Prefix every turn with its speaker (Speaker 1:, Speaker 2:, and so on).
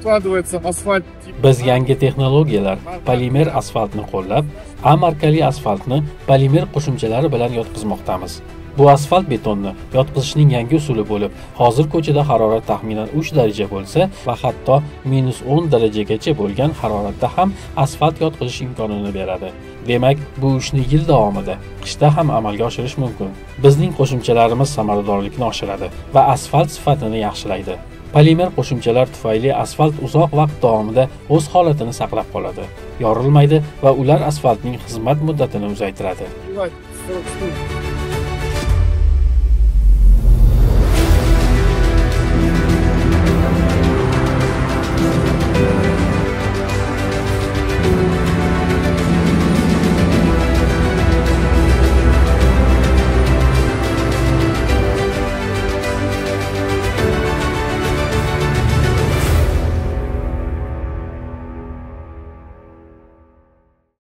Speaker 1: укладывается асфальт.
Speaker 2: Biz yangi texnologiyalar, polimer asfaltni qo'llab, A markali asfaltni polimer qo'shimchalari bilan yotqizmoqdamiz. Bu asfalt betonni yotqizishning yangi usuli bo'lib, hozir ko'chada harorat taxminan 3 daraja bo'lsa va hatto -10 darajagacha bo'lgan haroratda ham asfalt yotqizish imkonini beradi. Demak, bu ishni yil davomida, qishda ham amalga oshirish mumkin. Bizning qo'shimchalarimiz samaradorlikni oshiradi va asfalt sifatini yaxshilaydi. Polimer qo'shimchalar tufayli asfalt uzoq vaqt davomida o'z holatini saqlab qoladi, yorilmaydi va ular asfaltning xizmat muddatini uzaytiradi.